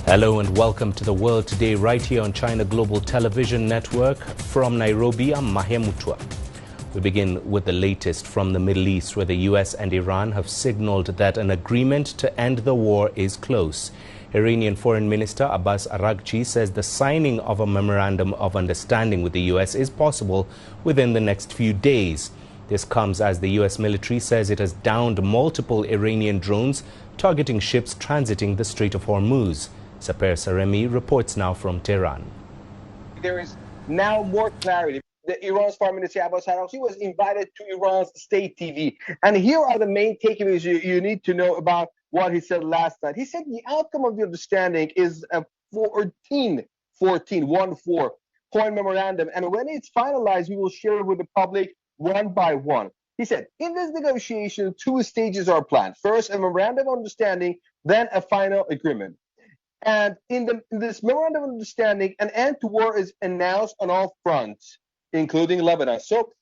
Hello and welcome to The World Today right here on China Global Television Network. From Nairobi, I'm Mahia Mutua. We begin with the latest from the Middle East, where the US and Iran have signaled that an agreement to end the war is close. Iranian Foreign Minister Abbas Araghchi says the signing of a memorandum of understanding with the US is possible within the next few days. This comes as the US military says it has downed multiple Iranian drones targeting ships transiting the Strait of Hormuz. Saper Saremi reports now from Tehran. There is now more clarity. Iran's Foreign Minister Abbas Araghchi was invited to Iran's state TV. And here are the main takeaways you need to know about what he said last night. He said the outcome of the understanding is a 14 point memorandum. And when it's finalized, we will share it with the public one by one. He said, in this negotiation, two stages are planned. First, a memorandum of understanding, then a final agreement. And in this memorandum of understanding, an end to war is announced on all fronts, including Lebanon. So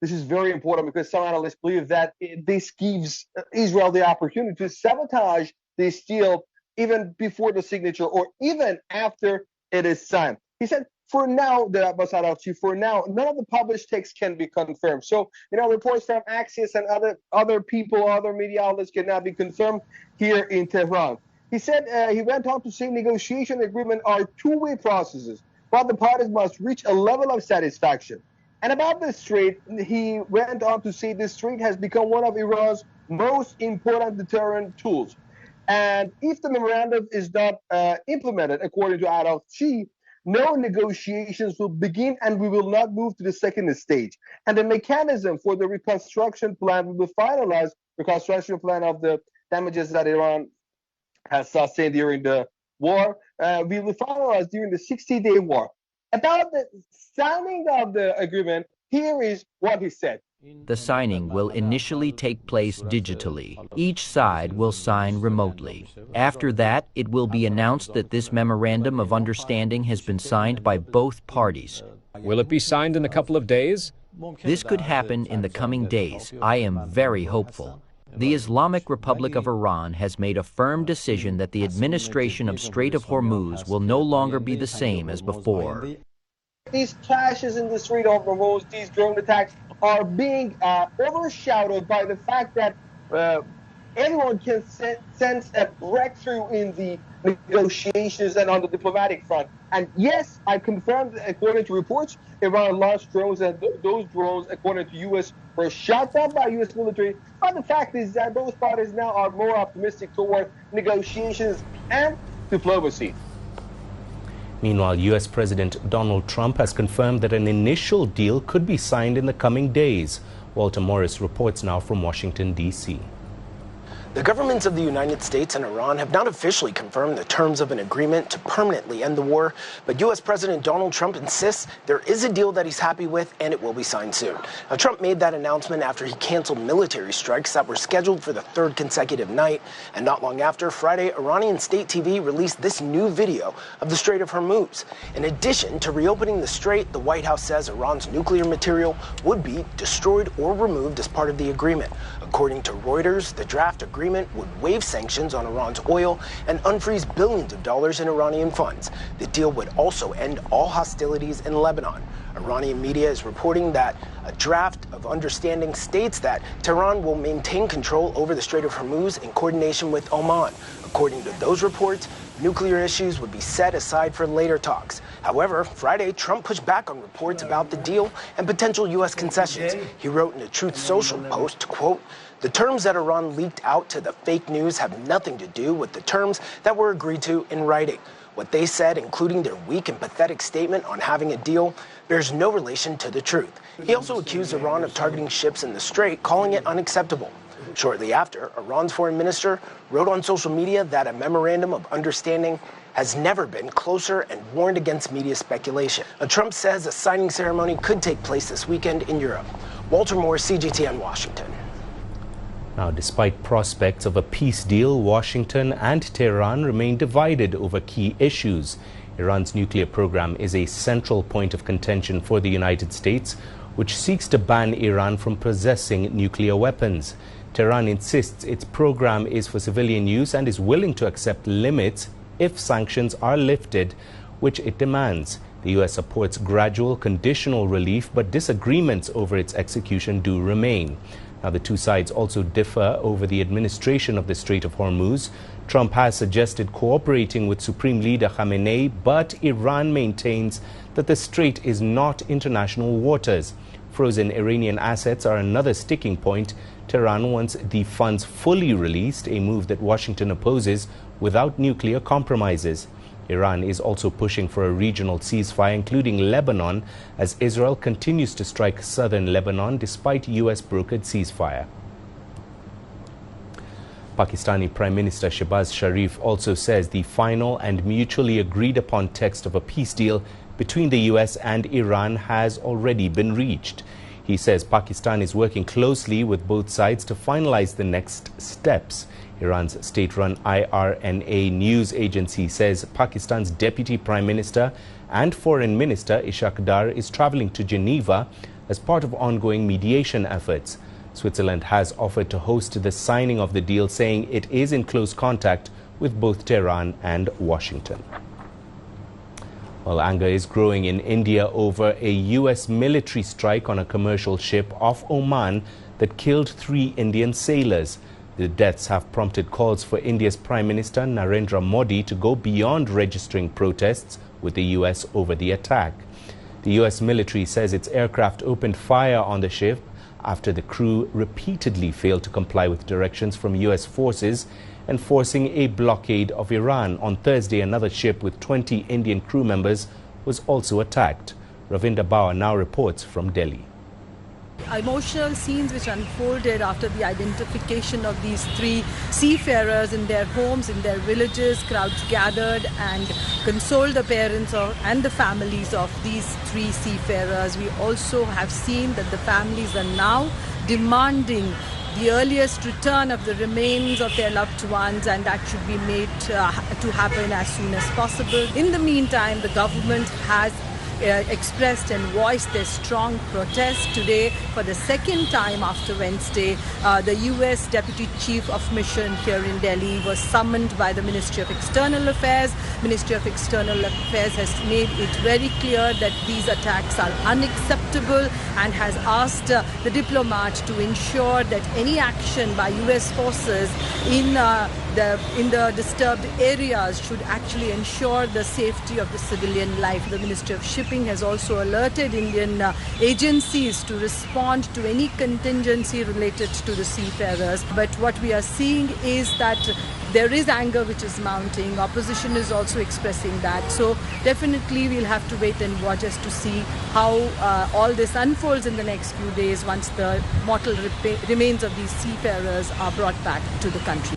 this is very important because some analysts believe that this gives Israel the opportunity to sabotage this deal even before the signature or even after it is signed. He said, for now, Abbas Araghchi, for now, none of the published texts can be confirmed. So, reports from Axios and other people, other media outlets cannot be confirmed here in Tehran. He said, he went on to say negotiation agreement are two-way processes, but the parties must reach a level of satisfaction. And about the strait, he went on to say the strait has become one of Iran's most important deterrent tools. And if the memorandum is not implemented, according to Araghchi, no negotiations will begin and we will not move to the second stage. And the mechanism for the reconstruction plan will be finalized, reconstruction plan of the damages that Iran has sustained during the war, will be finalized during the 60-day war. About the signing of the agreement, here is what he said. The signing will initially take place digitally. Each side will sign remotely. After that, it will be announced that this memorandum of understanding has been signed by both parties. Will it be signed in a couple of days? This could happen in the coming days. I am very hopeful. The Islamic Republic of Iran has made a firm decision that the administration of Strait of Hormuz will no longer be the same as before. These clashes in the Strait of Hormuz, these drone attacks, are being overshadowed by the fact that everyone can sense a breakthrough in the negotiations and on the diplomatic front. And yes, I confirmed, according to reports, Iran launched drones, and those drones, according to U.S., were shot down by U.S. military. But the fact is that those parties now are more optimistic toward negotiations and diplomacy. Meanwhile, U.S. President Donald Trump has confirmed that an initial deal could be signed in the coming days. Walter Morris reports now from Washington, D.C. The governments of the United States and Iran have not officially confirmed the terms of an agreement to permanently end the war, but U.S. President Donald Trump insists there is a deal that he's happy with and it will be signed soon. Now, Trump made that announcement after he canceled military strikes that were scheduled for the third consecutive night, and not long after, Friday, Iranian state TV released this new video of the Strait of Hormuz. In addition to reopening the strait, the White House says Iran's nuclear material would be destroyed or removed as part of the agreement. According to Reuters, the draft agreement would waive sanctions on Iran's oil and unfreeze billions of dollars in Iranian funds. The deal would also end all hostilities in Lebanon. Iranian media is reporting that a draft of understanding states that Tehran will maintain control over the Strait of Hormuz in coordination with Oman. According to those reports, nuclear issues would be set aside for later talks. However, Friday, Trump pushed back on reports about the deal and potential U.S. concessions. He wrote in a Truth Social post, quote, "The terms that Iran leaked out to the fake news have nothing to do with the terms that were agreed to in writing. What they said, including their weak and pathetic statement on having a deal, bears no relation to the truth." He also accused Iran of targeting ships in the strait, calling it unacceptable. Shortly after, Iran's foreign minister wrote on social media that a memorandum of understanding has never been closer and warned against media speculation. Now, Trump says a signing ceremony could take place this weekend in Europe. Walter Moore, CGTN, Washington. Now, despite prospects of a peace deal, Washington and Tehran remain divided over key issues. Iran's nuclear program is a central point of contention for the United States, which seeks to ban Iran from possessing nuclear weapons. Tehran insists its program is for civilian use and is willing to accept limits if sanctions are lifted, which it demands. The U.S. supports gradual conditional relief, but disagreements over its execution do remain. Now, the two sides also differ over the administration of the Strait of Hormuz. Trump has suggested cooperating with Supreme Leader Khamenei, but Iran maintains that the strait is not international waters. Frozen Iranian assets are another sticking point. Tehran wants the funds fully released, a move that Washington opposes without nuclear compromises. Iran is also pushing for a regional ceasefire, including Lebanon, as Israel continues to strike southern Lebanon despite U.S.-brokered ceasefire. Pakistani Prime Minister Shehbaz Sharif also says the final and mutually agreed upon text of a peace deal between the U.S. and Iran has already been reached. He says Pakistan is working closely with both sides to finalize the next steps. Iran's state-run IRNA news agency says Pakistan's Deputy Prime Minister and Foreign Minister Ishaq Dar is traveling to Geneva as part of ongoing mediation efforts. Switzerland has offered to host the signing of the deal, saying it is in close contact with both Tehran and Washington. Well, anger is growing in India over a U.S. military strike on a commercial ship off Oman that killed 3 Indian sailors. The deaths have prompted calls for India's Prime Minister Narendra Modi to go beyond registering protests with the U.S. over the attack. The U.S. military says its aircraft opened fire on the ship after the crew repeatedly failed to comply with directions from U.S. forces, enforcing a blockade of Iran. On Thursday, another ship with 20 Indian crew members was also attacked. Ravinder Bauer now reports from Delhi. Emotional scenes which unfolded after the identification of these 3 seafarers in their homes, in their villages. Crowds gathered and consoled the parents and the families of these 3 seafarers. We also have seen that the families are now demanding the earliest return of the remains of their loved ones, and that should be made to happen as soon as possible. In the meantime, the government has expressed and voiced their strong protest today for the second time after Wednesday. The U.S. Deputy Chief of Mission here in Delhi was summoned by the Ministry of External Affairs. Ministry of External Affairs has made it very clear that these attacks are unacceptable and has asked the diplomat to ensure that any action by U.S. forces in the disturbed areas should actually ensure the safety of the civilian life. The Ministry of Shipping has also alerted Indian agencies to respond to any contingency related to the seafarers. But what we are seeing is that there is anger which is mounting. Opposition is also expressing that. So definitely we'll have to wait and watch as to see how all this unfolds in the next few days once the mortal remains of these seafarers are brought back to the country.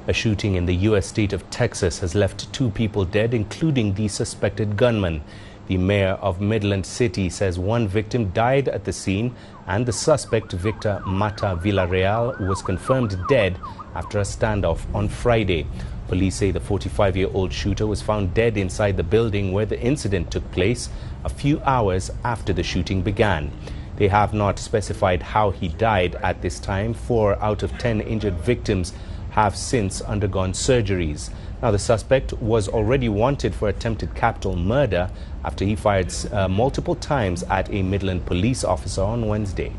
A shooting in the U.S. state of Texas has left 2 people dead, including the suspected gunman. The mayor of Midland City says 1 victim died at the scene and the suspect, Victor Mata Villarreal, was confirmed dead after a standoff on Friday. Police say the 45-year-old shooter was found dead inside the building where the incident took place a few hours after the shooting began. They have not specified how he died at this time. 4 out of 10 injured victims have since undergone surgeries. Now, the suspect was already wanted for attempted capital murder after he fired multiple times at a Midland police officer on Wednesday.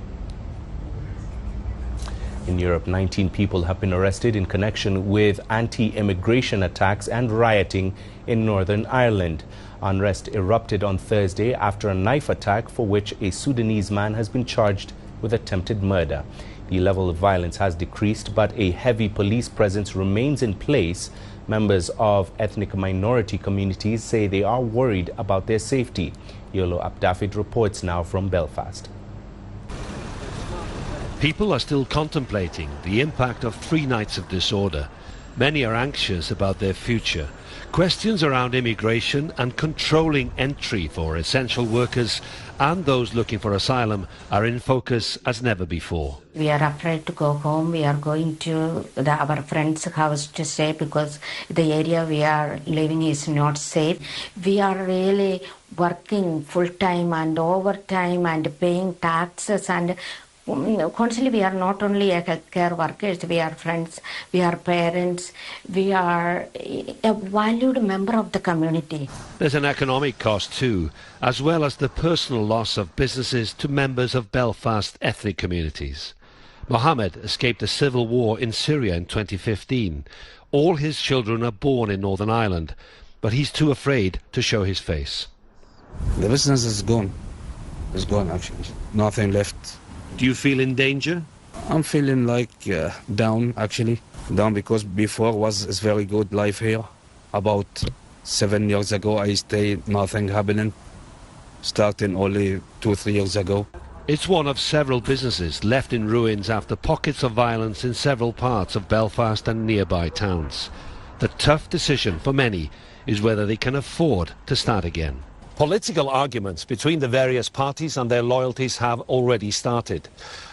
In Europe, 19 people have been arrested in connection with anti-immigration attacks and rioting in Northern Ireland. Unrest erupted on Thursday after a knife attack for which a Sudanese man has been charged with attempted murder. The level of violence has decreased, but a heavy police presence remains in place. Members of ethnic minority communities say they are worried about their safety. Yolo Abdafid reports now from Belfast. People are still contemplating the impact of 3 nights of disorder. Many are anxious about their future. Questions around immigration and controlling entry for essential workers and those looking for asylum are in focus as never before. We are afraid to go home. We are going to our friend's house to stay because the area we are living is not safe. We are really working full time and overtime and paying taxes and Constantly, we are not only a healthcare workers, we are friends, we are parents, we are a valued member of the community. There's an economic cost too, as well as the personal loss of businesses to members of Belfast ethnic communities. Mohammed escaped a civil war in Syria in 2015. All his children are born in Northern Ireland, but he's too afraid to show his face. The business is gone. It's gone, actually. Nothing left. Do you feel in danger? I'm feeling like down, actually. Down because before was a very good life here. About 7 years ago, I stayed, nothing happening. Starting only 2-3 years ago. It's one of several businesses left in ruins after pockets of violence in several parts of Belfast and nearby towns. The tough decision for many is whether they can afford to start again. Political arguments between the various parties and their loyalties have already started.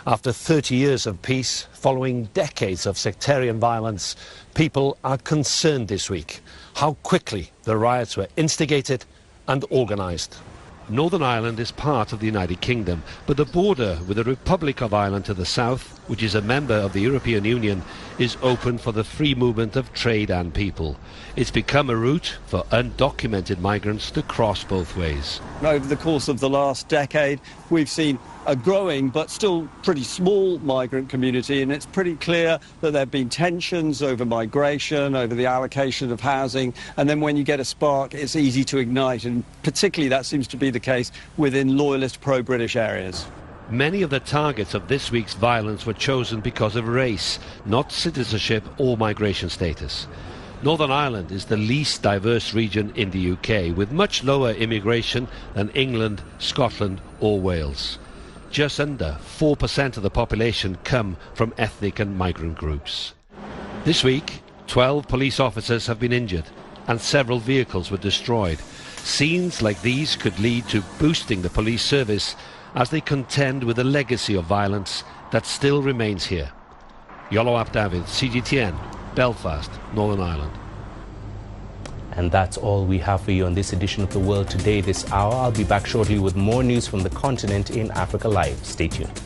After 30 years of peace, following decades of sectarian violence, people are concerned this week how quickly the riots were instigated and organised. Northern Ireland is part of the United Kingdom, but the border with the Republic of Ireland to the south, which is a member of the European Union, is open for the free movement of trade and people. It's become a route for undocumented migrants to cross both ways. Over the course of the last decade, we've seen a growing but still pretty small migrant community, and it's pretty clear that there have been tensions over migration, over the allocation of housing, and then when you get a spark, it's easy to ignite, and particularly that seems to be the case within loyalist pro-British areas. Many of the targets of this week's violence were chosen because of race, not citizenship or migration status. Northern Ireland is the least diverse region in the UK, with much lower immigration than England, Scotland or Wales. Just under 4% of the population come from ethnic and migrant groups. This week, 12 police officers have been injured and several vehicles were destroyed. Scenes like these could lead to boosting the police service as they contend with the legacy of violence that still remains here. Yolo David, CGTN, Belfast, Northern Ireland. And that's all we have for you on this edition of The World Today this hour. I'll be back shortly with more news from the continent in Africa Live. Stay tuned.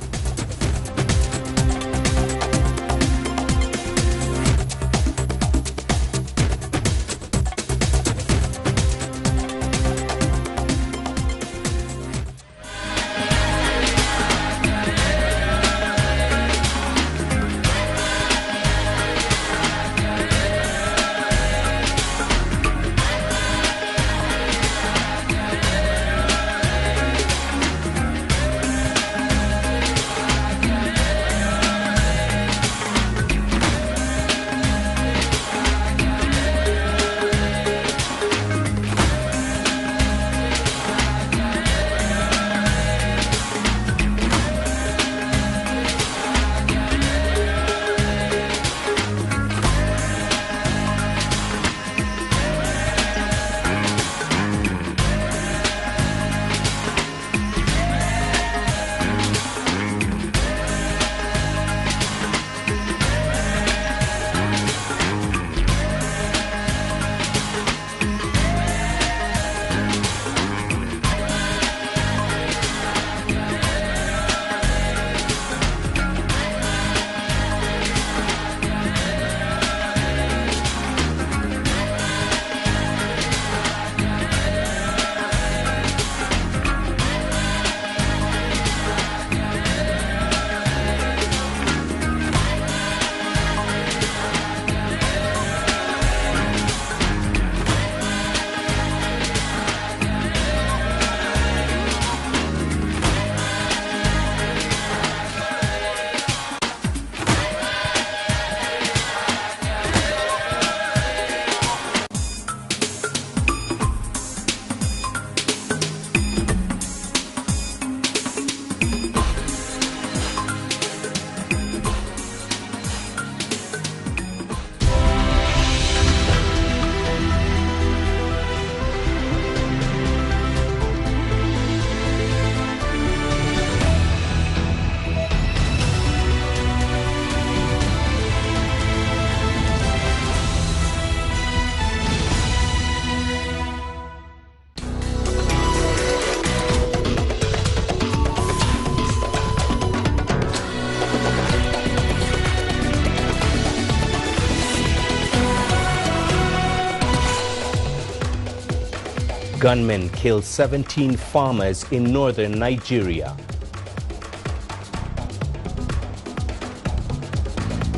Gunmen kill 17 farmers in northern Nigeria.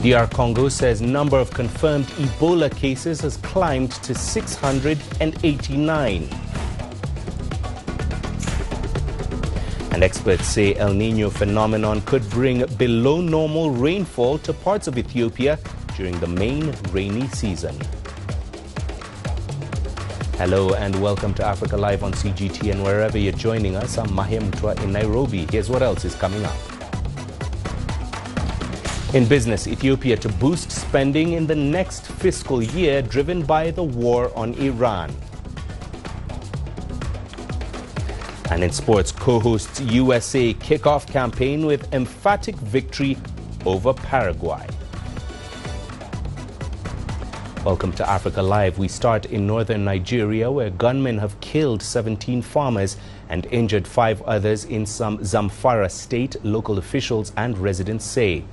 DR Congo says number of confirmed Ebola cases has climbed to 689. And experts say El Niño phenomenon could bring below normal rainfall to parts of Ethiopia during the main rainy season. Hello and welcome to Africa Live on CGTN. Wherever you're joining us, I'm Mahia Mutua in Nairobi. Here's what else is coming up. In business, Ethiopia to boost spending in the next fiscal year driven by the war on Iran. And in sports, co-hosts USA kickoff campaign with emphatic victory over Paraguay. Welcome to Africa Live. We start in northern Nigeria, where gunmen have killed 17 farmers and injured 5 others in some Zamfara state, local officials and residents say.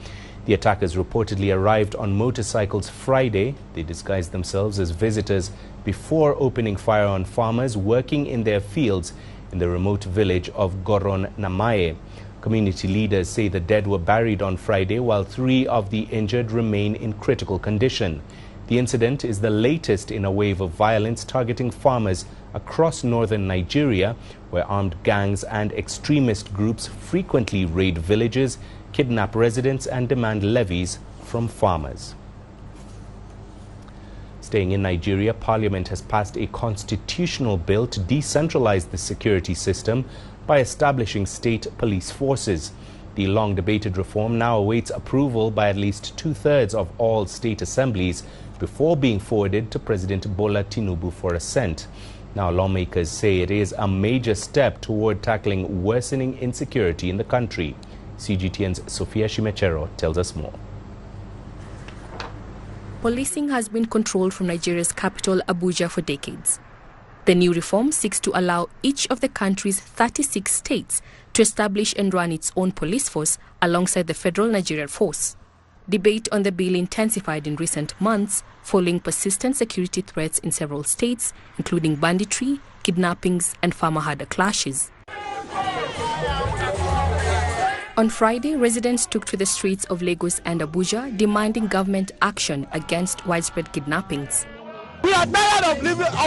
The attackers reportedly arrived on motorcycles Friday. They disguised themselves as visitors before opening fire on farmers working in their fields in the remote village of Goron Namaye. Community leaders say the dead were buried on Friday, while 3 of the injured remain in critical condition. The incident is the latest in a wave of violence targeting farmers across northern Nigeria, where armed gangs and extremist groups frequently raid villages, kidnap residents and demand levies from farmers. Staying in Nigeria, Parliament has passed a constitutional bill to decentralize the security system by establishing state police forces. The long-debated reform now awaits approval by at least 2/3 of all state assemblies before being forwarded to President Bola Tinubu for assent. Now, lawmakers say it is a major step toward tackling worsening insecurity in the country. CGTN's Sofia Shimechero tells us more. Policing has been controlled from Nigeria's capital, Abuja, for decades. The new reform seeks to allow each of the country's 36 states to establish and run its own police force alongside the federal Nigerian force. Debate on the bill intensified in recent months following persistent security threats in several states, including banditry, kidnappings, and farmer-herder clashes. On Friday, residents took to the streets of Lagos and Abuja demanding government action against widespread kidnappings. We are tired of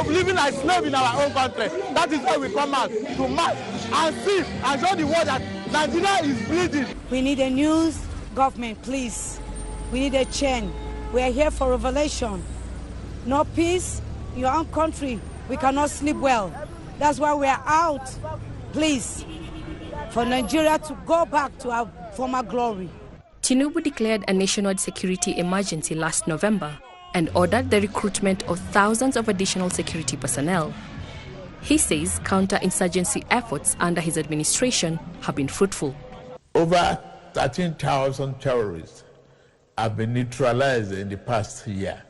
living like slaves in our own country. That is why we come out to march and see and show the world that Nigeria is bleeding. We need a new government, please. We need a change. We are here for revelation. No peace in your own country. We cannot sleep well. That's why we are out. Please. For Nigeria to go back to our former glory. Tinubu declared a nationwide security emergency last November and ordered the recruitment of thousands of additional security personnel. He says counter-insurgency efforts under his administration have been fruitful. Over 13,000 terrorists have been neutralized in the past year.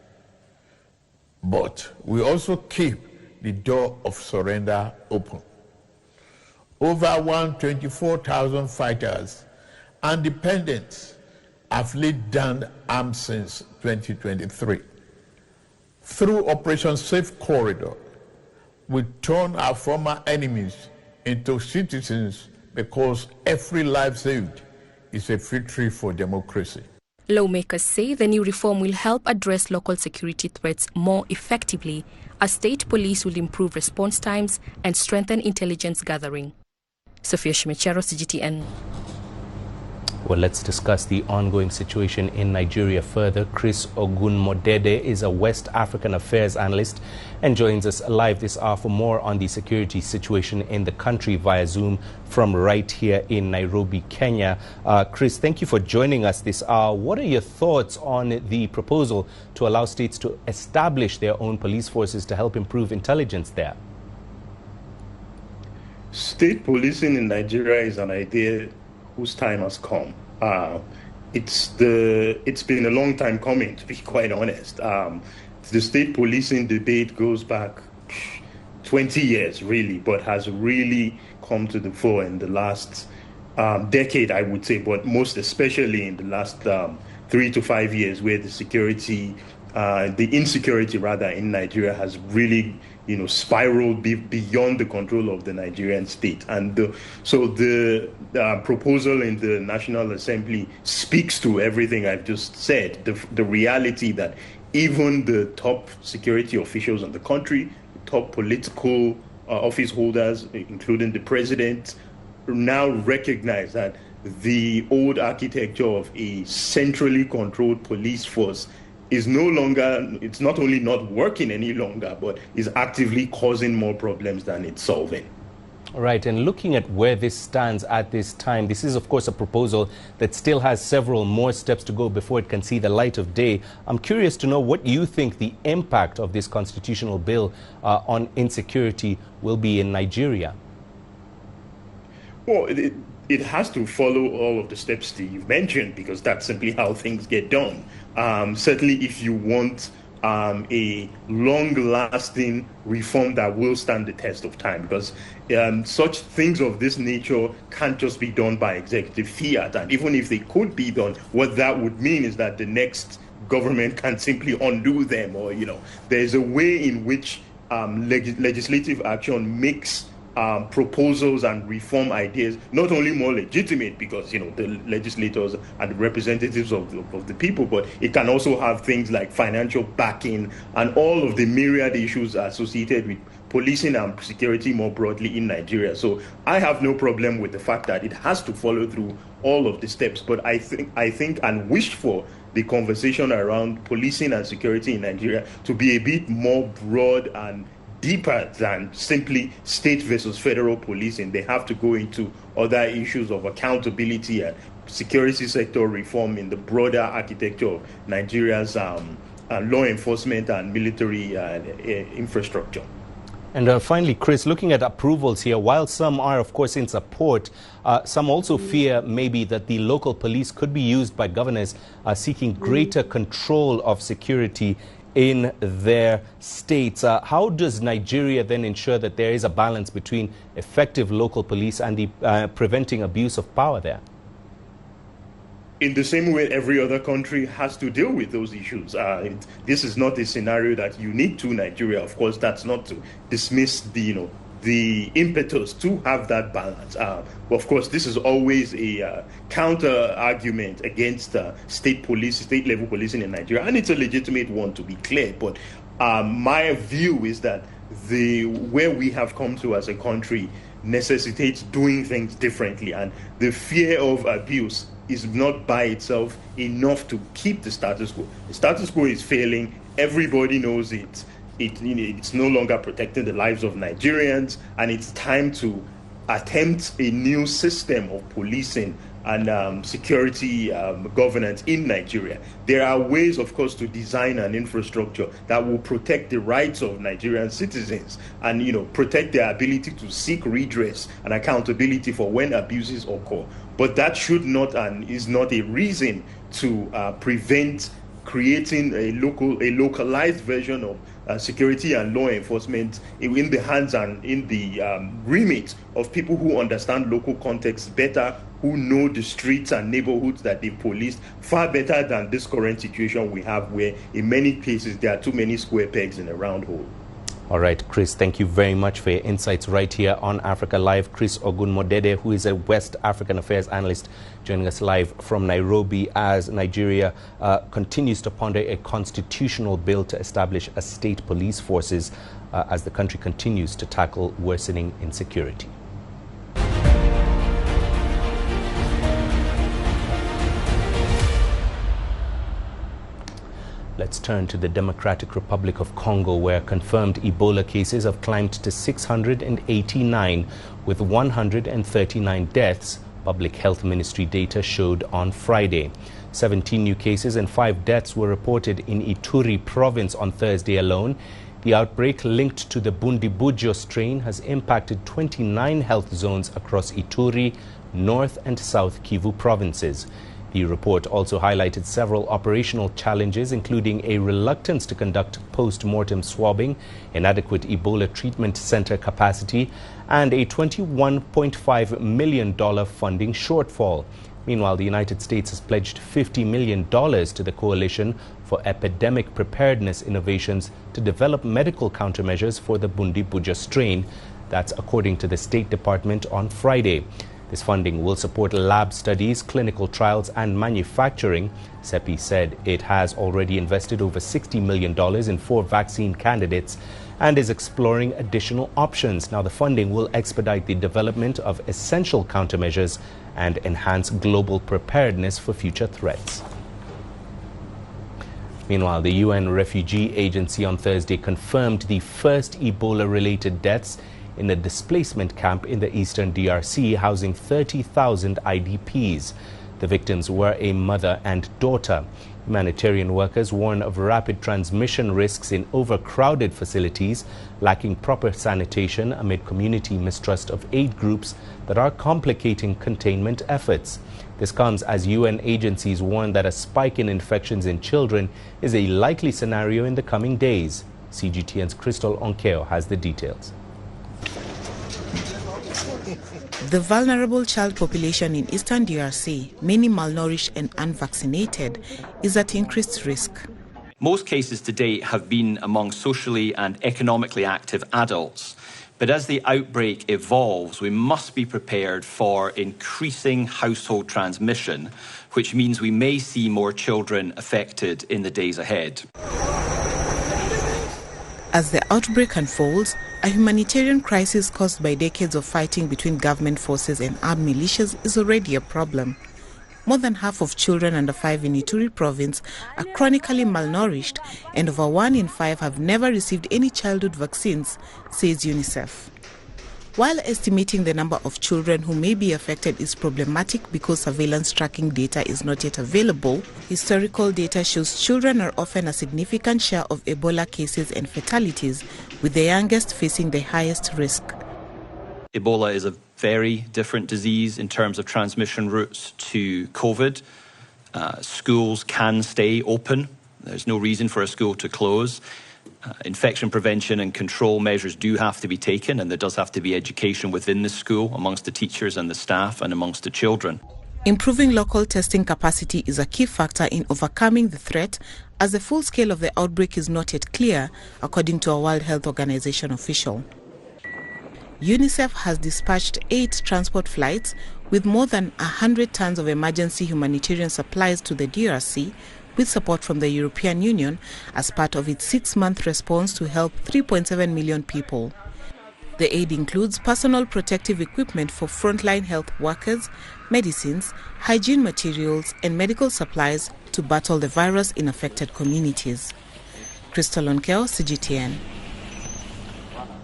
But we also keep the door of surrender open. Over 124,000 fighters and dependents have laid down arms since 2023. Through Operation Safe Corridor, we turn our former enemies into citizens because every life saved is a victory for democracy. Lawmakers say the new reform will help address local security threats more effectively, as state police will improve response times and strengthen intelligence gathering. Sofia Shimechero, CGTN. Well, let's discuss the ongoing situation in Nigeria further. Chris Ogunmodede is a West African affairs analyst and joins us live this hour for more on the security situation in the country via Zoom from right here in Nairobi, Kenya. Chris, thank you for joining us this hour. What are your thoughts on the proposal to allow states to establish their own police forces to help improve intelligence there? State policing in Nigeria is an idea whose time has come. It's been a long time coming, to be quite honest. The state policing debate goes back 20 years, really, but has really come to the fore in the last decade, I would say, but most especially in the last 3 to 5 years, where the security the insecurity rather in Nigeria has really, spiraled beyond the control of the Nigerian state. And so the proposal in the National Assembly speaks to everything I've just said, the reality that even the top security officials in the country, top political office holders, including the president, now recognize that the old architecture of a centrally controlled police force is no longer, it's not only not working any longer, but is actively causing more problems than it's solving. Right, and looking at where this stands at this time, this is, of course, a proposal that still has several more steps to go before it can see the light of day. I'm curious to know what you think the impact of this constitutional bill on insecurity will be in Nigeria. Well, it has to follow all of the steps that you've mentioned, because that's simply how things get done. Certainly, if you want a long-lasting reform that will stand the test of time, because such things of this nature can't just be done by executive fiat. And even if they could be done, what that would mean is that the next government can simply undo them, or, there's a way in which legislative action makes proposals and reform ideas not only more legitimate because the legislators are the representatives of the people, but it can also have things like financial backing and all of the myriad issues associated with policing and security more broadly in Nigeria. So I have no problem with the fact that it has to follow through all of the steps, but I think and wish for the conversation around policing and security in Nigeria to be a bit more broad and deeper than simply state versus federal policing. They have to go into other issues of accountability and security sector reform in the broader architecture of Nigeria's law enforcement and military infrastructure. And finally, Chris, looking at approvals here, while some are, of course, in support, some also fear maybe that the local police could be used by governors seeking greater control of security in their states. How does Nigeria then ensure that there is a balance between effective local police and the preventing abuse of power there? In the same way every other country has to deal with those issues. This is not a scenario that's unique to Nigeria. Of course, that's not to dismiss the impetus to have that balance. But of course, this is always a counter argument against state level policing in Nigeria, and it's a legitimate one, to be clear. But my view is that where we have come to as a country necessitates doing things differently, and the fear of abuse is not by itself enough to keep the status quo. The status quo is failing. Everybody knows it. It's no longer protecting the lives of Nigerians, and it's time to attempt a new system of policing and security governance in Nigeria. There are ways, of course, to design an infrastructure that will protect the rights of Nigerian citizens and, protect their ability to seek redress and accountability for when abuses occur. But that should not and is not a reason to prevent creating a localized version of security and law enforcement in the hands and in the remit of people who understand local context better, who know the streets and neighborhoods that they've policed far better than this current situation we have, where in many cases there are too many square pegs in a round hole. All right, Chris, thank you very much for your insights right here on Africa Live. Chris Ogunmodede, who is a West African Affairs analyst, joining us live from Nairobi as Nigeria continues to ponder a constitutional bill to establish a state police forces as the country continues to tackle worsening insecurity. Let's turn to the Democratic Republic of Congo, where confirmed Ebola cases have climbed to 689, with 139 deaths, Public Health Ministry data showed on Friday. 17 new cases and 5 deaths were reported in Ituri province on Thursday alone. The outbreak, linked to the Bundibugyo strain, has impacted 29 health zones across Ituri, North and South Kivu provinces. The report also highlighted several operational challenges, including a reluctance to conduct post-mortem swabbing, inadequate Ebola treatment center capacity, and a $21.5 million funding shortfall. Meanwhile, the United States has pledged $50 million to the Coalition for Epidemic Preparedness Innovations to develop medical countermeasures for the Bundi-Buja strain. That's according to the State Department on Friday. This funding will support lab studies, clinical trials and manufacturing. CEPI said it has already invested over $60 million in 4 vaccine candidates and is exploring additional options. Now, the funding will expedite the development of essential countermeasures and enhance global preparedness for future threats. Meanwhile, the UN Refugee Agency on Thursday confirmed the first Ebola-related deaths in a displacement camp in the eastern DRC housing 30,000 IDPs. The victims were a mother and daughter. Humanitarian workers warn of rapid transmission risks in overcrowded facilities, lacking proper sanitation amid community mistrust of aid groups that are complicating containment efforts. This comes as UN agencies warn that a spike in infections in children is a likely scenario in the coming days. CGTN's Crystal Onkeo has the details. The vulnerable child population in eastern DRC, many malnourished and unvaccinated, is at increased risk. Most cases to date have been among socially and economically active adults. But as the outbreak evolves, we must be prepared for increasing household transmission, which means we may see more children affected in the days ahead. As the outbreak unfolds, a humanitarian crisis caused by decades of fighting between government forces and armed militias is already a problem. More than half of children under 5 in Ituri province are chronically malnourished, and over 1 in 5 have never received any childhood vaccines, says UNICEF. While estimating the number of children who may be affected is problematic because surveillance tracking data is not yet available, historical data shows children are often a significant share of Ebola cases and fatalities, with the youngest facing the highest risk. Ebola is a very different disease in terms of transmission routes to COVID. Schools can stay open. There's no reason for a school to close. Infection prevention and control measures do have to be taken, and there does have to be education within the school amongst the teachers and the staff and amongst the children. Improving local testing capacity is a key factor in overcoming the threat, as the full scale of the outbreak is not yet clear, according to a World Health Organization official. UNICEF has dispatched 8 transport flights with more than 100 tons of emergency humanitarian supplies to the DRC, with support from the European Union as part of its 6-month response to help 3.7 million people. The aid includes personal protective equipment for frontline health workers, medicines, hygiene materials, and medical supplies to battle the virus in affected communities. Crystal Onkeo, CGTN.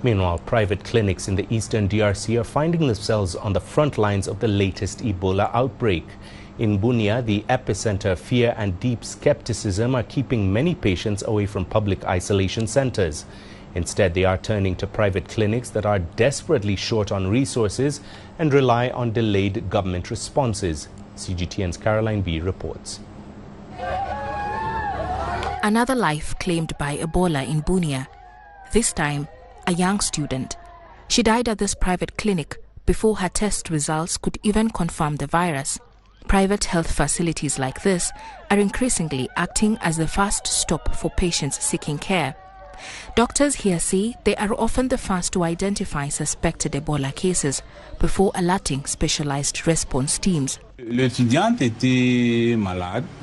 Meanwhile, private clinics in the eastern DRC are finding themselves on the front lines of the latest Ebola outbreak. In Bunia, the epicenter, fear and deep skepticism are keeping many patients away from public isolation centers. Instead, they are turning to private clinics that are desperately short on resources and rely on delayed government responses. CGTN's Caroline B. reports. Another life claimed by Ebola in Bunia. This time, a young student. She died at this private clinic before her test results could even confirm the virus. Private health facilities like this are increasingly acting as the first stop for patients seeking care. Doctors here say they are often the first to identify suspected Ebola cases before alerting specialized response teams. The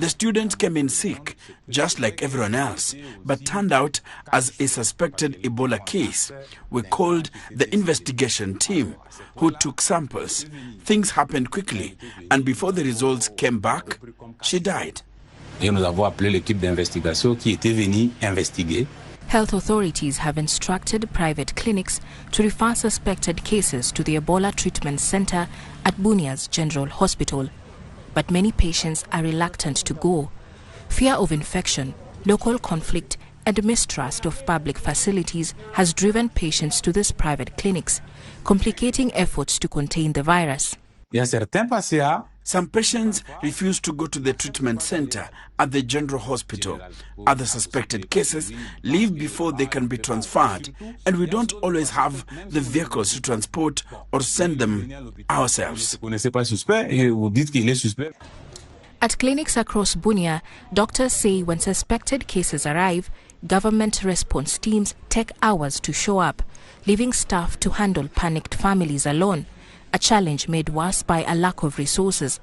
student came in sick, just like everyone else, but turned out as a suspected Ebola case. We called the investigation team, who took samples. Things happened quickly, and before the results came back, she died. Health authorities have instructed private clinics to refer suspected cases to the Ebola Treatment Center at Bunia's General Hospital. But many patients are reluctant to go. Fear of infection, local conflict, and mistrust of public facilities has driven patients to these private clinics, complicating efforts to contain the virus. Some patients refuse to go to the treatment center at the general hospital. Other suspected cases leave before they can be transferred, and we don't always have the vehicles to transport or send them ourselves. At clinics across Bunia, doctors say when suspected cases arrive, government response teams take hours to show up, leaving staff to handle panicked families alone, a challenge made worse by a lack of resources.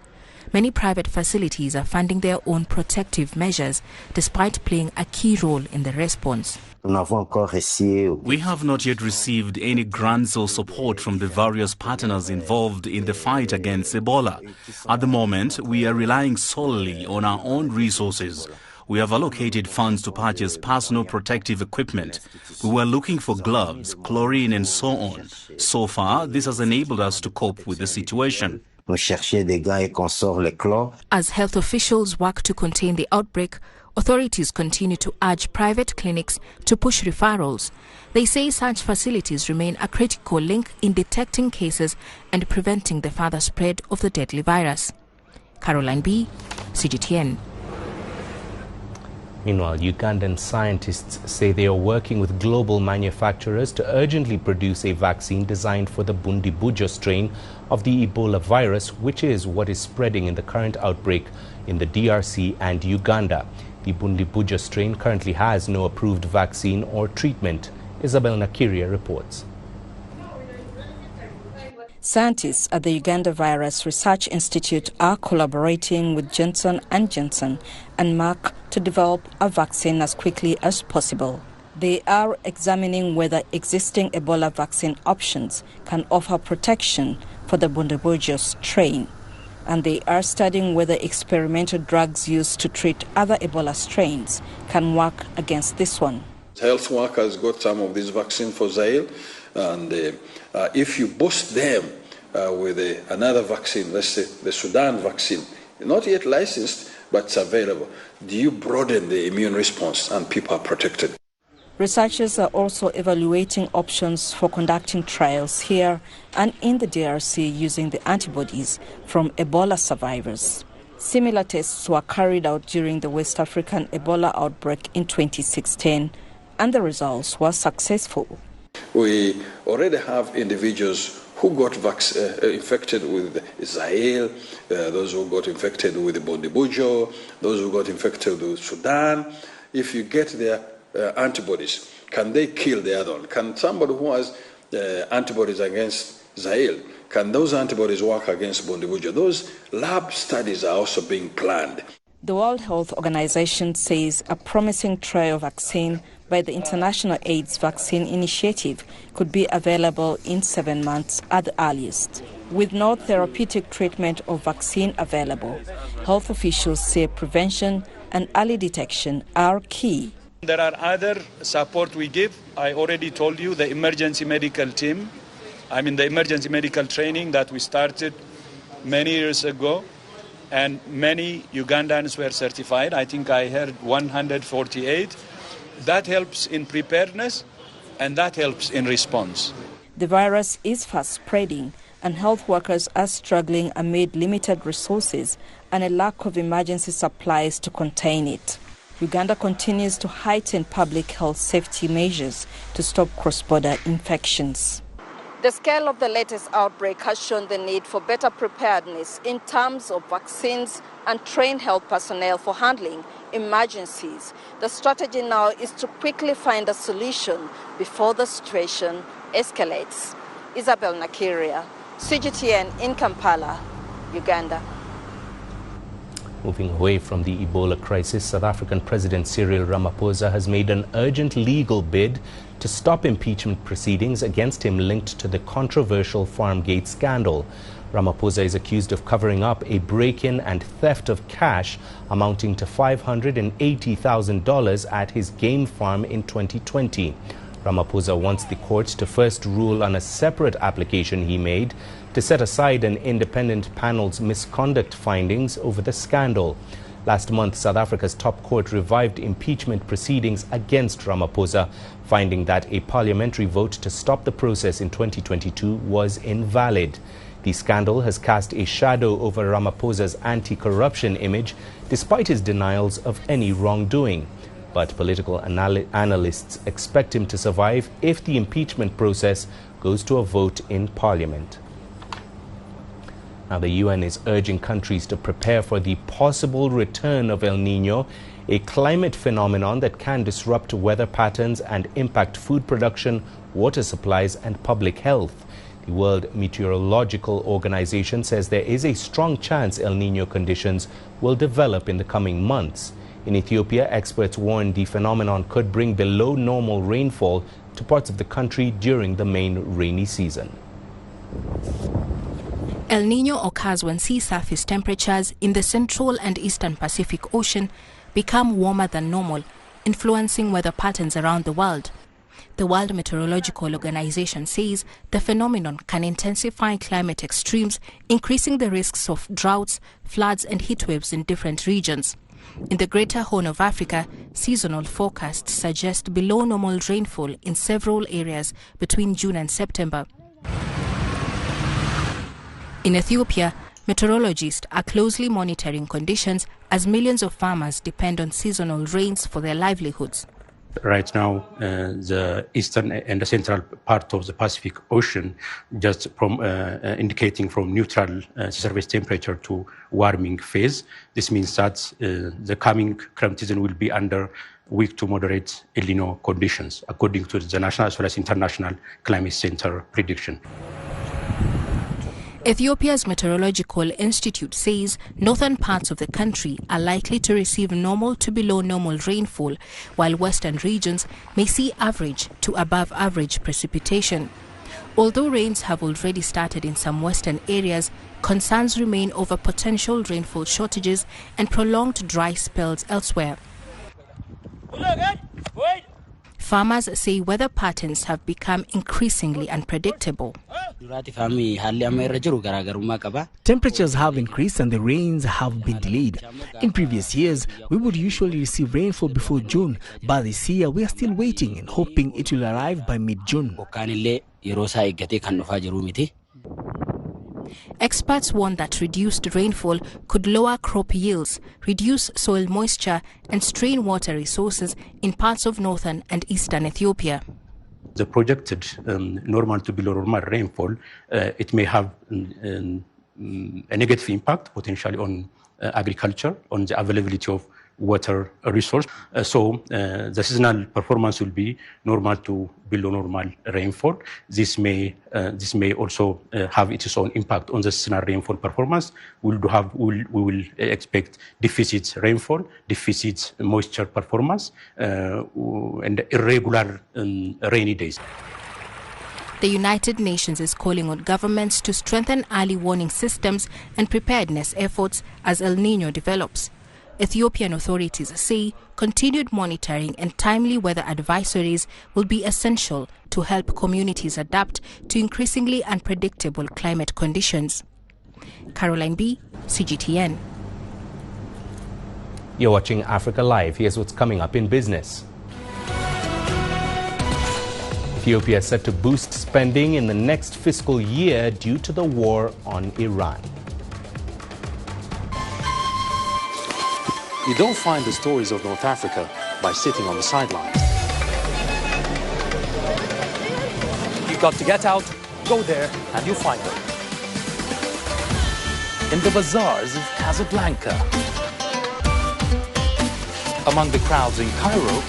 Many private facilities are funding their own protective measures, despite playing a key role in the response. We have not yet received any grants or support from the various partners involved in the fight against Ebola. At the moment, we are relying solely on our own resources. We have allocated funds to purchase personal protective equipment. We were looking for gloves, chlorine and so on. So far, this has enabled us to cope with the situation. As health officials work to contain the outbreak, authorities continue to urge private clinics to push referrals. They say such facilities remain a critical link in detecting cases and preventing the further spread of the deadly virus. Caroline B., CGTN. Meanwhile, Ugandan scientists say they are working with global manufacturers to urgently produce a vaccine designed for the Bundibujo strain of the Ebola virus, which is what is spreading in the current outbreak in the DRC and Uganda. The Bundibujo strain currently has no approved vaccine or treatment. Isabel Nakiria reports. Scientists at the Uganda Virus Research Institute are collaborating with Johnson & Johnson and Merck to develop a vaccine as quickly as possible. They are examining whether existing Ebola vaccine options can offer protection for the Bundibujo strain, and they are studying whether experimental drugs used to treat other Ebola strains can work against this one. Health workers got some of this vaccine for Zaire, and if you boost them with another vaccine, let's say the Sudan vaccine, not yet licensed, but it's available, do you broaden the immune response and people are protected? Researchers are also evaluating options for conducting trials here and in the DRC using the antibodies from Ebola survivors. Similar tests were carried out during the West African Ebola outbreak in 2016, and the results were successful. We already have individuals who got infected with Zaire, those who got infected with Bundibujo, those who got infected with Sudan. If you get their antibodies, can they kill the other one? Can somebody who has antibodies against Zaire, can those antibodies work against Bundibujo? Those lab studies are also being planned. The World Health Organization says a promising trial vaccine by the International AIDS Vaccine Initiative could be available in 7 months at the earliest. With no therapeutic treatment or vaccine available, health officials say prevention and early detection are key. There are other support we give. I already told you the emergency medical team. The emergency medical training that we started many years ago, and many Ugandans were certified. I think I heard 148. That helps in preparedness and that helps in response. The virus is fast spreading and health workers are struggling amid limited resources and a lack of emergency supplies to contain it. Uganda continues to heighten public health safety measures to stop cross-border infections. The scale of the latest outbreak has shown the need for better preparedness in terms of vaccines and trained health personnel for handling emergencies. The strategy now is to quickly find a solution before the situation escalates. Isabel Nakiria, CGTN in Kampala, Uganda. Moving away from the Ebola crisis, South African President Cyril Ramaphosa has made an urgent legal bid to stop impeachment proceedings against him linked to the controversial Farmgate scandal. Ramaphosa is accused of covering up a break-in and theft of cash amounting to $580,000 at his game farm in 2020. Ramaphosa wants the court to first rule on a separate application he made to set aside an independent panel's misconduct findings over the scandal. Last month, South Africa's top court revived impeachment proceedings against Ramaphosa, finding that a parliamentary vote to stop the process in 2022 was invalid. The scandal has cast a shadow over Ramaphosa's anti-corruption image, despite his denials of any wrongdoing. But political analysts expect him to survive if the impeachment process goes to a vote in Parliament. Now, the UN is urging countries to prepare for the possible return of El Niño, a climate phenomenon that can disrupt weather patterns and impact food production, water supplies and public health. The World Meteorological Organization says there is a strong chance El Niño conditions will develop in the coming months. In Ethiopia, experts warn the phenomenon could bring below normal rainfall to parts of the country during the main rainy season. El Niño occurs when sea surface temperatures in the Central and Eastern Pacific Ocean become warmer than normal, influencing weather patterns around the world. The World Meteorological Organization says the phenomenon can intensify climate extremes, increasing the risks of droughts, floods and heatwaves in different regions. In the Greater Horn of Africa, seasonal forecasts suggest below normal rainfall in several areas between June and September. In Ethiopia, meteorologists are closely monitoring conditions as millions of farmers depend on seasonal rains for their livelihoods. Right now, the eastern and the central part of the Pacific Ocean, just from indicating from neutral surface temperature to warming phase. This means that the coming climate season will be under weak to moderate El Niño conditions, according to the national as well as international climate center prediction. Ethiopia's Meteorological Institute says northern parts of the country are likely to receive normal to below normal rainfall, while western regions may see average to above average precipitation. Although rains have already started in some western areas, concerns remain over potential rainfall shortages and prolonged dry spells elsewhere. Farmers say weather patterns have become increasingly unpredictable. Temperatures have increased and the rains have been delayed. In previous years, we would usually receive rainfall before June, but this year we are still waiting and hoping it will arrive by mid-June. Experts warn that reduced rainfall could lower crop yields, reduce soil moisture and strain water resources in parts of northern and eastern Ethiopia. The projected normal to below normal rainfall, it may have a negative impact potentially on agriculture, on the availability of water resource. So the seasonal performance will be normal to below normal rainfall. This may also have its own impact on the seasonal rainfall performance. We will expect deficit rainfall, deficit moisture performance, and irregular rainy days. The United Nations is calling on governments to strengthen early warning systems and preparedness efforts as El Niño develops. Ethiopian authorities say continued monitoring and timely weather advisories will be essential to help communities adapt to increasingly unpredictable climate conditions. Caroline B., CGTN. You're watching Africa Live. Here's what's coming up in business. Ethiopia is set to boost spending in the next fiscal year due to the war on Iran. You don't find the stories of North Africa by sitting on the sidelines. You've got to get out, go there, and you'll find them. In the bazaars of Casablanca. Among the crowds in Cairo.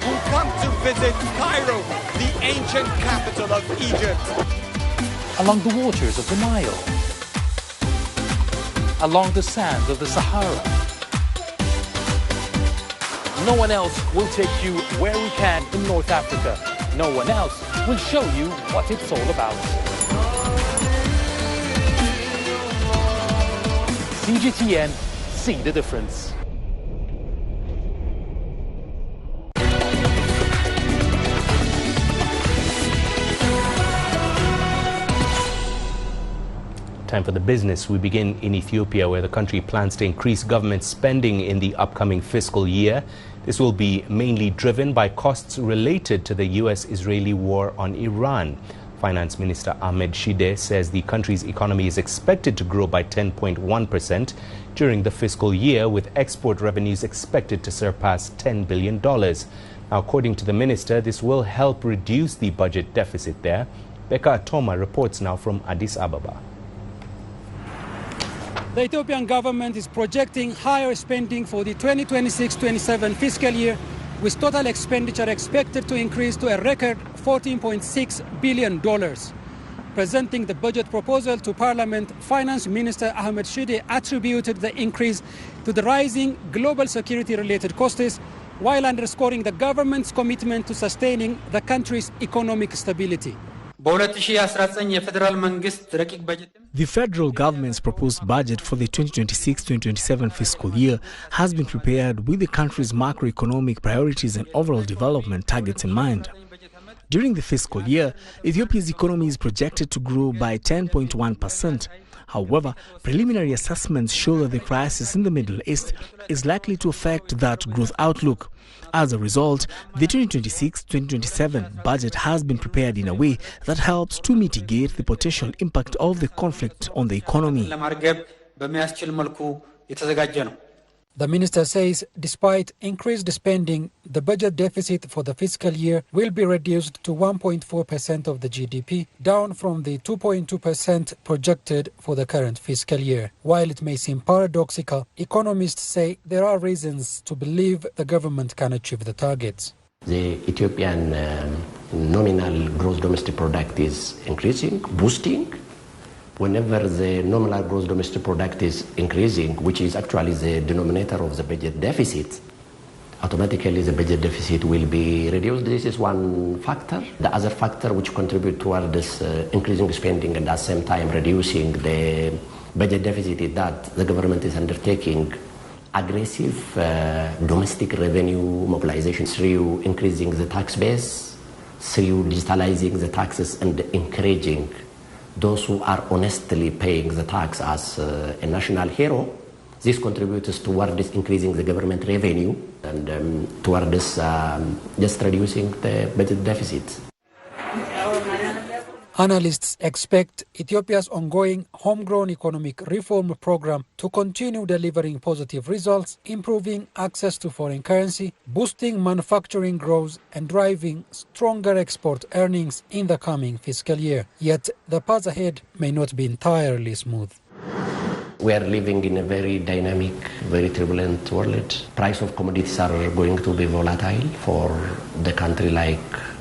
Who come to visit Cairo, the ancient capital of Egypt. Along the waters of the Nile. Along the sands of the Sahara. No one else will take you where we can in North Africa. No one else will show you what it's all about. CGTN, see the difference. Time for the business. We begin in Ethiopia, where the country plans to increase government spending in the upcoming fiscal year. This will be mainly driven by costs related to the U.S.-Israeli war on Iran. Finance Minister Ahmed Shide says the country's economy is expected to grow by 10.1% during the fiscal year, with export revenues expected to surpass $10 billion. Now, according to the minister, this will help reduce the budget deficit there. Becca Atoma reports now from Addis Ababa. The Ethiopian government is projecting higher spending for the 2026-27 fiscal year, with total expenditure expected to increase to a record $14.6 billion. Presenting the budget proposal to Parliament, Finance Minister Ahmed Shide attributed the increase to the rising global security-related costs, while underscoring the government's commitment to sustaining the country's economic stability. The federal government's proposed budget for the 2026-2027 fiscal year has been prepared with the country's macroeconomic priorities and overall development targets in mind. During the fiscal year, Ethiopia's economy is projected to grow by 10.1%. However, preliminary assessments show that the crisis in the Middle East is likely to affect that growth outlook. As a result, the 2026-2027 budget has been prepared in a way that helps to mitigate the potential impact of the conflict on the economy. The minister says despite increased spending, the budget deficit for the fiscal year will be reduced to 1.4% of the GDP, down from the 2.2% projected for the current fiscal year. While it may seem paradoxical, economists say there are reasons to believe the government can achieve the targets. The Ethiopian nominal gross domestic product is increasing, boosting. Whenever the nominal gross domestic product is increasing, which is actually the denominator of the budget deficit, automatically the budget deficit will be reduced. This is one factor. The other factor which contributes toward this increasing spending and at the same time reducing the budget deficit is that the government is undertaking aggressive domestic revenue mobilization through increasing the tax base, through digitalizing the taxes and encouraging those who are honestly paying the tax as a national hero. This contributes toward this increasing the government revenue and toward this just reducing the budget deficit. Analysts expect Ethiopia's ongoing homegrown economic reform program to continue delivering positive results, improving access to foreign currency, boosting manufacturing growth, and driving stronger export earnings in the coming fiscal year. Yet the path ahead may not be entirely smooth. We are living in a very dynamic, very turbulent world. Price of commodities are going to be volatile for the country like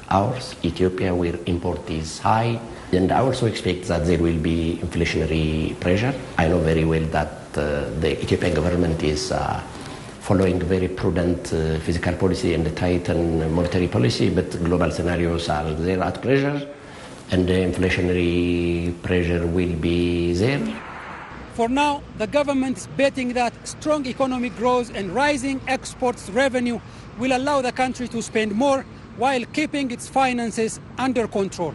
ours, Ethiopia, where import is high. And I also expect that there will be inflationary pressure. I know very well that the Ethiopian government is following very prudent fiscal policy and tight and monetary policy, but global scenarios are there at pressure, and the inflationary pressure will be there. For now, the government is betting that strong economic growth and rising exports revenue will allow the country to spend more while keeping its finances under control.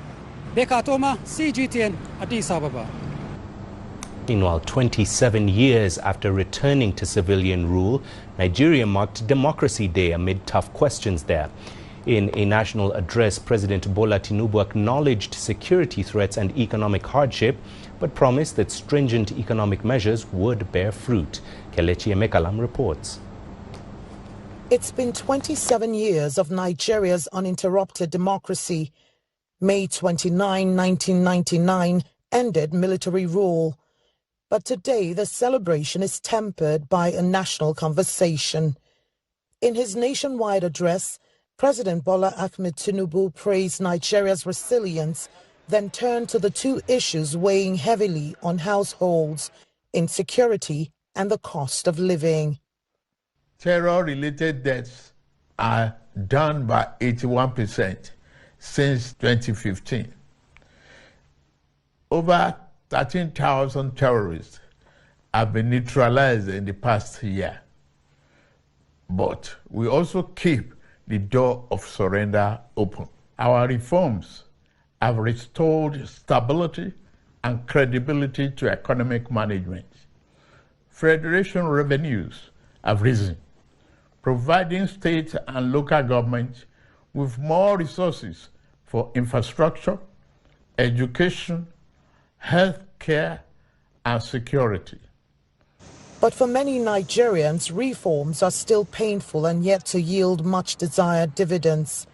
Becca Atoma, CGTN, Addis Ababa. Meanwhile, 27 years after returning to civilian rule, Nigeria marked Democracy Day amid tough questions there. In a national address, President Bola Tinubu acknowledged security threats and economic hardship, but promised that stringent economic measures would bear fruit. Kelechi Emekalam reports. It's been 27 years of Nigeria's uninterrupted democracy. May 29, 1999 ended military rule. But today the celebration is tempered by a national conversation. In his nationwide address, President Bola Ahmed Tinubu praised Nigeria's resilience, then turned to the two issues weighing heavily on households: insecurity and the cost of living. Terror-related deaths are down by 81% since 2015. Over 13,000 terrorists have been neutralized in the past year. But we also keep the door of surrender open. Our reforms have restored stability and credibility to economic management. Federation revenues have risen, providing state and local governments with more resources for infrastructure, education, health care, and security. But for many Nigerians, reforms are still painful and yet to yield much desired dividends.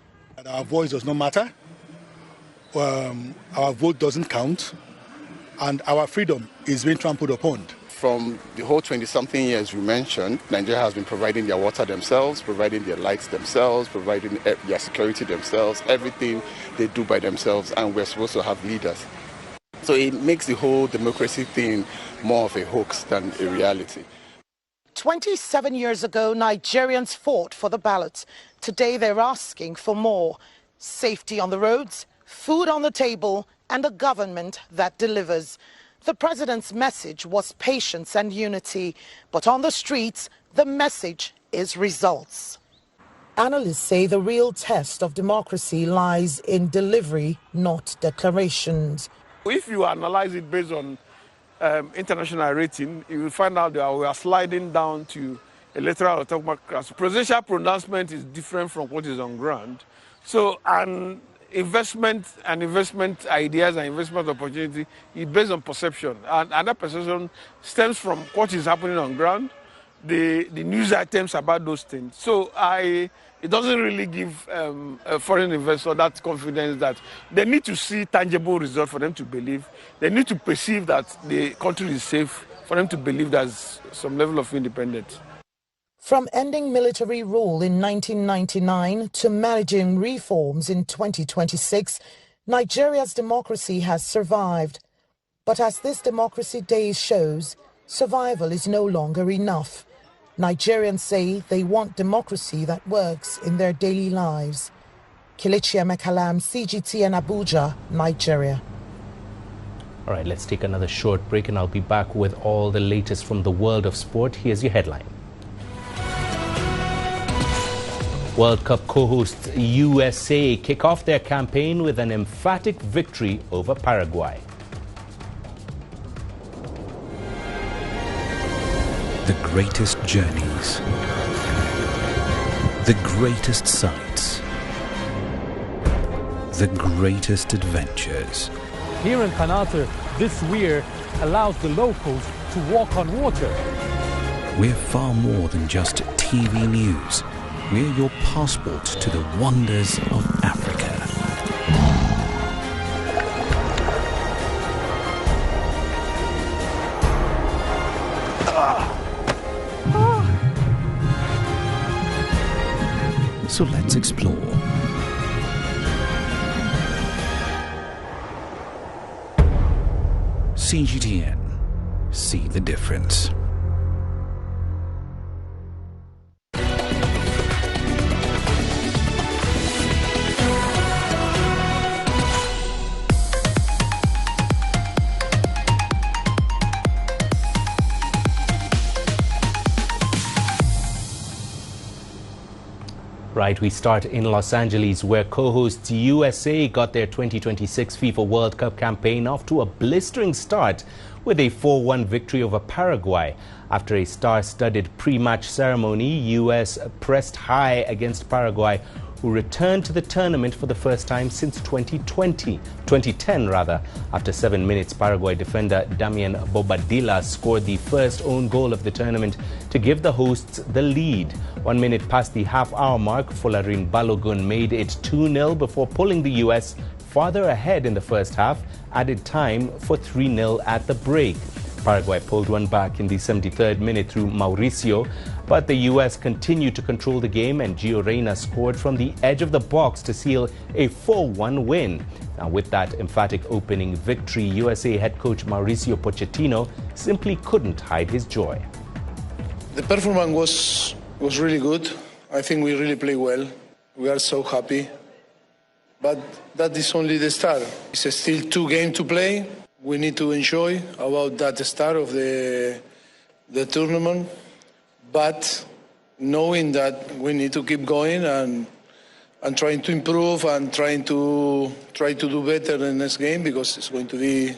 Our voice does not matter, our vote doesn't count, and our freedom is being trampled upon. From the whole 20-something years we mentioned, Nigeria has been providing their water themselves, providing their lights themselves, providing their security themselves, everything they do by themselves, and we're supposed to have leaders. So it makes the whole democracy thing more of a hoax than a reality. 27 years ago, Nigerians fought for the ballot. Today, they're asking for more. Safety on the roads, food on the table, and a government that delivers. The president's message was patience and unity, but on the streets, the message is results. Analysts say the real test of democracy lies in delivery, not declarations. If you analyze it based on international rating, you will find out that we are sliding down to electoral autocracy. Presidential pronouncement is different from what is on ground. So investment ideas and investment opportunity is based on perception, and that perception stems from what is happening on ground, the news items about those things. So it doesn't really give a foreign investor that confidence that they need to see tangible results for them to believe. They need to perceive that the country is safe for them to believe there's some level of independence. From ending military rule in 1999 to managing reforms in 2026, Nigeria's democracy has survived. But as this Democracy Day shows, survival is no longer enough. Nigerians say they want democracy that works in their daily lives. Kelechi Emekalam, CGTN Abuja, Nigeria. All right, let's take another short break and I'll be back with all the latest from the world of sport. Here's your headline. World Cup co-hosts USA kick off their campaign with an emphatic victory over Paraguay. The greatest journeys, the greatest sights, the greatest adventures. Here in Canata, this weir allows the locals to walk on water. We're far more than just TV news. We're your passport to the wonders of Africa. So let's explore. CGTN. See the difference. Right, we start in Los Angeles, where co-hosts USA got their 2026 FIFA World Cup campaign off to a blistering start with a 4-1 victory over Paraguay. After a star-studded pre-match ceremony, US pressed high against Paraguay, who returned to the tournament for the first time since 2010. After 7 minutes, Paraguay defender Damian Bobadilla scored the first own goal of the tournament to give the hosts the lead. 1 minute past the half-hour mark, Folarin Balogun made it 2-0 before pulling the US farther ahead in the first half, added time for 3-0 at the break. Paraguay pulled one back in the 73rd minute through Mauricio, but the US continued to control the game and Gio Reyna scored from the edge of the box to seal a 4-1 win. Now, with that emphatic opening victory, USA head coach Mauricio Pochettino simply couldn't hide his joy. The performance was really good. I think we really played well. We are so happy. But that is only the start. It's still 2 games to play. We need to enjoy about that start of the tournament, but knowing that we need to keep going and trying to improve and trying to do better in the next game, because it's going to be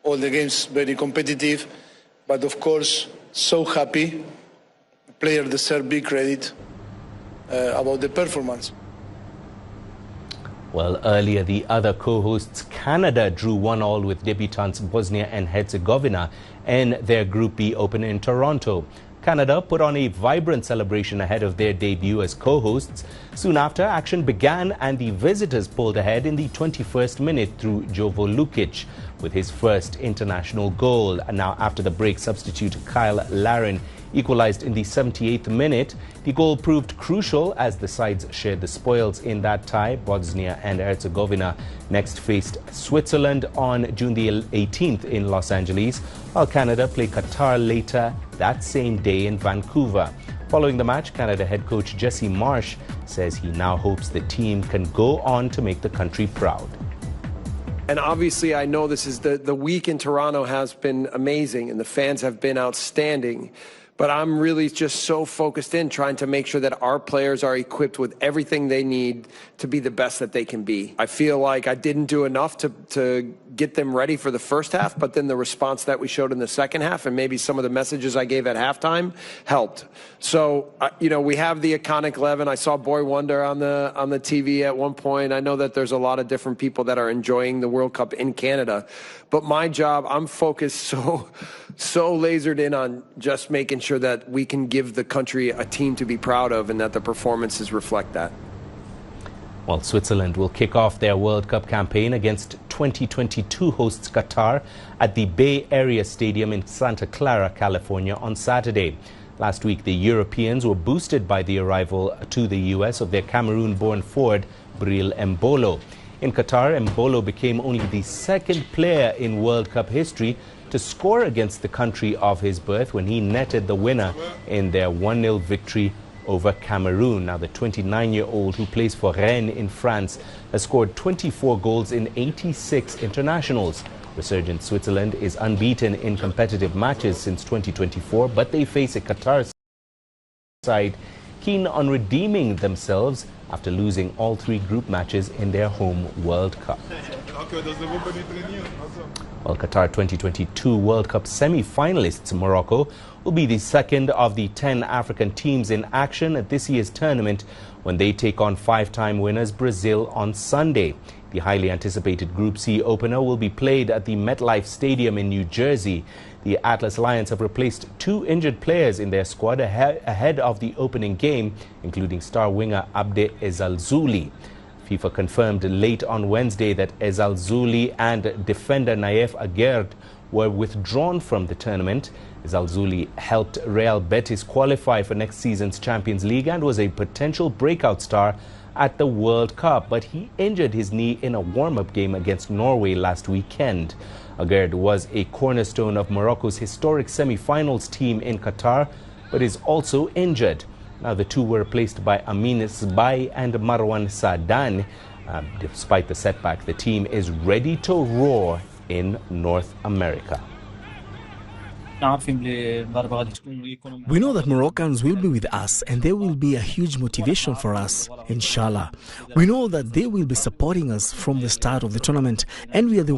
all the games very competitive. But of course, so happy. Players deserve big credit about the performance. Well, earlier the other co-hosts Canada drew 1-1 with debutants Bosnia and Herzegovina in their Group B opener in Toronto. Canada put on a vibrant celebration ahead of their debut as co-hosts. Soon after, action began and the visitors pulled ahead in the 21st minute through Jovo Lukic with his first international goal. And now after the break, substitute Kyle Larin equalized in the 78th minute. The goal proved crucial as the sides shared the spoils in that tie. Bosnia and Herzegovina next faced Switzerland on June the 18th in Los Angeles, while Canada played Qatar later that same day in Vancouver. Following the match, Canada head coach Jesse Marsh says he now hopes the team can go on to make the country proud. And obviously, I know this is the week in Toronto has been amazing and the fans have been outstanding. But I'm really just so focused in trying to make sure that our players are equipped with everything they need to be the best that they can be. I feel like I didn't do enough to get them ready for the first half, but then the response that we showed in the second half and maybe some of the messages I gave at halftime helped. So, we have the iconic 11. I saw Boy Wonder on the TV at one point. I know that there's a lot of different people that are enjoying the World Cup in Canada. But my job, I'm focused so lasered in on just making sure that we can give the country a team to be proud of and that the performances reflect that. Well, Switzerland will kick off their World Cup campaign against 2022 hosts Qatar at the Bay Area Stadium in Santa Clara, California on Saturday. Last week, the Europeans were boosted by the arrival to the U.S. of their Cameroon-born forward, Bril Embolo. In Qatar, Embolo became only the second player in World Cup history to score against the country of his birth when he netted the winner in their 1-0 victory over Cameroon. Now, the 29-year-old who plays for Rennes in France has scored 24 goals in 86 internationals. Resurgent Switzerland is unbeaten in competitive matches since 2024, but they face a Qatar side keen on redeeming themselves after losing all 3 group matches in their home World Cup. Well, Qatar 2022 World Cup semi-finalists Morocco will be the second of the 10 African teams in action at this year's tournament when they take on 5-time winners Brazil on Sunday. The highly anticipated Group C opener will be played at the MetLife Stadium in New Jersey. The Atlas Lions have replaced 2 injured players in their squad ahead of the opening game, including star winger Abde Ezalzouli. FIFA confirmed late on Wednesday that Ezalzouli and defender Naif Aguerd were withdrawn from the tournament. Ezalzouli helped Real Betis qualify for next season's Champions League and was a potential breakout star at the World Cup, but he injured his knee in a warm-up game against Norway last weekend. Aguerd was a cornerstone of Morocco's historic semi-finals team in Qatar, but is also injured. Now, the two were replaced by Amin Sbai and Marwan Sadan. Despite the setback, the team is ready to roar in North America. We know that Moroccans will be with us and they will be a huge motivation for us, inshallah. We know that they will be supporting us from the start of the tournament and we are the